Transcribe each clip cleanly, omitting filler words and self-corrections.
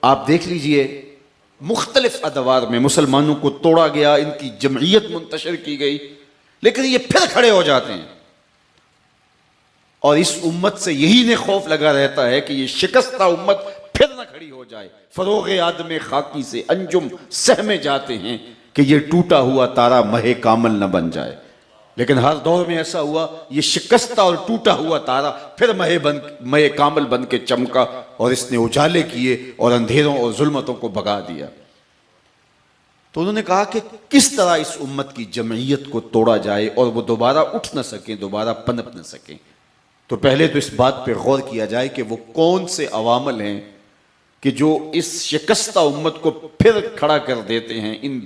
آپ دیکھ لیجئے مختلف ادوار میں مسلمانوں کو توڑا گیا، ان کی جمعیت منتشر کی گئی، لیکن یہ پھر کھڑے ہو جاتے ہیں، اور اس امت سے یہی نے خوف لگا رہتا ہے کہ یہ شکستہ امت پھر نہ کھڑی ہو جائے۔ فروغ آدم خاکی سے انجم سہمے جاتے ہیں کہ یہ ٹوٹا ہوا تارا مہ کامل نہ بن جائے، لیکن ہر دور میں ایسا ہوا، یہ شکستہ اور ٹوٹا ہوا تارا پھر مہ کامل بن کے چمکا، اور اس نے اجالے کیے اور اندھیروں اور ظلمتوں کو بھگا دیا۔ تو انہوں نے کہا کہ کس طرح اس امت کی جمعیت کو توڑا جائے اور وہ دوبارہ اٹھ نہ سکیں، دوبارہ پنپ نہ سکیں۔ تو پہلے تو اس بات پہ غور کیا جائے کہ وہ کون سے عوامل ہیں کہ جو اس شکستہ امت کو پھر کھڑا کر دیتے ہیں، ان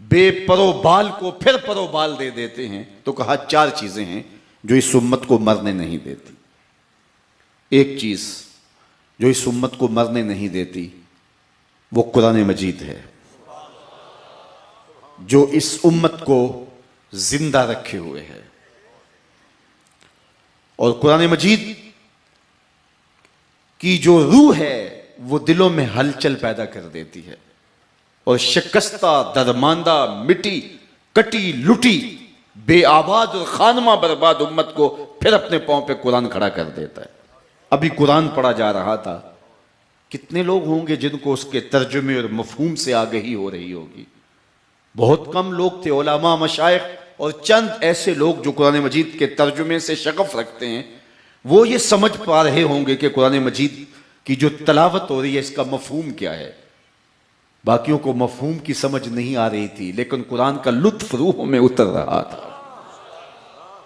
بے پرو بال کو پھر پرو بال دے دیتے ہیں۔ تو کہا 4 چیزیں ہیں جو اس امت کو مرنے نہیں دیتی۔ ایک چیز جو اس امت کو مرنے نہیں دیتی وہ قرآن مجید ہے، جو اس امت کو زندہ رکھے ہوئے ہے، اور قرآن مجید کی جو روح ہے وہ دلوں میں ہلچل پیدا کر دیتی ہے، اور شکستہ، درماندہ، مٹی کٹی لٹی، بے آباد اور خانمہ برباد امت کو پھر اپنے پاؤں پہ قرآن کھڑا کر دیتا ہے۔ ابھی قرآن پڑھا جا رہا تھا، کتنے لوگ ہوں گے جن کو اس کے ترجمے اور مفہوم سے آگہی ہو رہی ہوگی؟ بہت کم لوگ تھے، علماء، مشائخ اور چند ایسے لوگ جو قرآن مجید کے ترجمے سے شغف رکھتے ہیں، وہ یہ سمجھ پا رہے ہوں گے کہ قرآن مجید کی جو تلاوت ہو رہی ہے اس کا مفہوم کیا ہے۔ باقیوں کو مفہوم کی سمجھ نہیں آ رہی تھی، لیکن قرآن کا لطف روح میں اتر رہا تھا،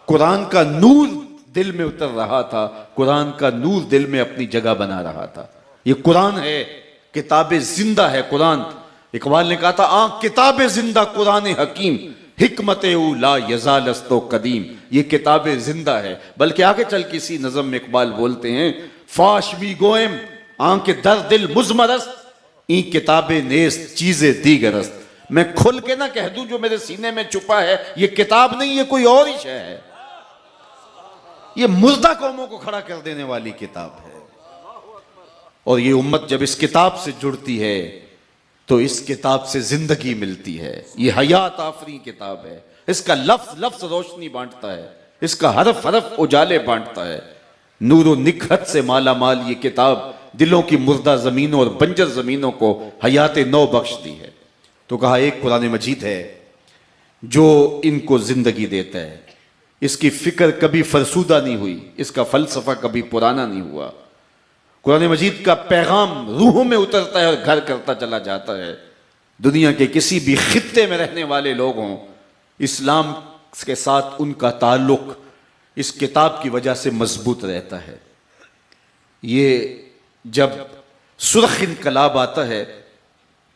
قرآن کا نور دل میں اتر رہا تھا، قرآن کا نور دل میں اپنی جگہ بنا رہا تھا۔ یہ قرآن ہے، کتاب زندہ ہے قرآن۔ اقبال نے کہا تھا کتاب زندہ قرآن حکیم، حکمت او لا یزال است و قدیم۔ یہ کتاب زندہ ہے، بلکہ آگے چل کسی نظم میں اقبال بولتے ہیں فاش بھی گوئم کے در دل مزمرست، این کتاب نیست چیز دیگرست۔ میں کھل کے نہ کہہ دوں جو میرے سینے میں چھپا ہے یہ کتاب نہیں، یہ کوئی اور ہی شے ہے، یہ مردہ قوموں کو کھڑا کر دینے والی کتاب ہے۔ اور یہ امت جب اس کتاب سے جڑتی ہے تو اس کتاب سے زندگی ملتی ہے۔ یہ حیات آفریں کتاب ہے، اس کا لفظ لفظ روشنی بانٹتا ہے، اس کا حرف حرف اجالے بانٹتا ہے۔ نور و نکہت سے مالا مال یہ کتاب دلوں کی مردہ زمینوں اور بنجر زمینوں کو حیات نو بخشتی ہے۔ تو کہا ایک قرآن مجید ہے جو ان کو زندگی دیتا ہے، اس کی فکر کبھی فرسودہ نہیں ہوئی، اس کا فلسفہ کبھی پرانا نہیں ہوا۔ قرآن مجید کا پیغام روحوں میں اترتا ہے اور گھر کرتا چلا جاتا ہے۔ دنیا کے کسی بھی خطے میں رہنے والے لوگ ہوں، اسلام کے ساتھ ان کا تعلق اس کتاب کی وجہ سے مضبوط رہتا ہے۔ یہ جب سرخ انقلاب آتا ہے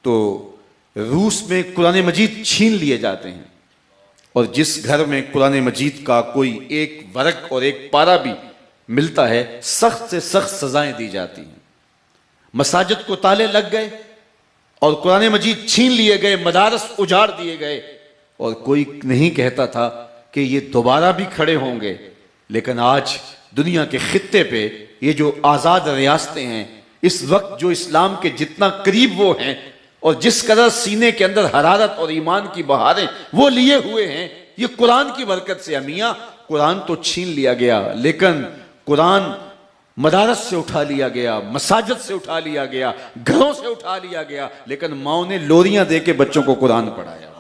تو روس میں قرآن مجید چھین لیے جاتے ہیں، اور جس گھر میں قرآن مجید کا کوئی ایک ورق اور ایک پارہ بھی ملتا ہے سخت سے سخت سزائیں دی جاتی ہیں۔ مساجد کو تالے لگ گئے اور قرآن مجید چھین لیے گئے، مدارس اجاڑ دیے گئے، اور کوئی نہیں کہتا تھا کہ یہ دوبارہ بھی کھڑے ہوں گے۔ لیکن آج دنیا کے خطے پہ یہ جو آزاد ریاستیں ہیں، اس وقت جو اسلام کے جتنا قریب وہ ہیں اور جس قدر سینے کے اندر حرارت اور ایمان کی بہاریں وہ لیے ہوئے ہیں، یہ قرآن کی برکت سے۔ میاں قرآن تو چھین لیا گیا، لیکن قرآن مدارس سے اٹھا لیا گیا، مساجد سے اٹھا لیا گیا، گھروں سے اٹھا لیا گیا، لیکن ماؤں نے لوریاں دے کے بچوں کو قرآن پڑھایا۔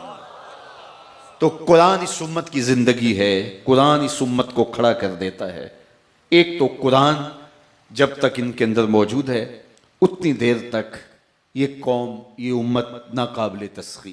تو قرآن اس امت کی زندگی ہے، قرآن اس امت کو کھڑا کر دیتا ہے۔ ایک تو قرآن جب تک ان کے اندر موجود ہے اتنی دیر تک یہ قوم، یہ امت ناقابل تسخیر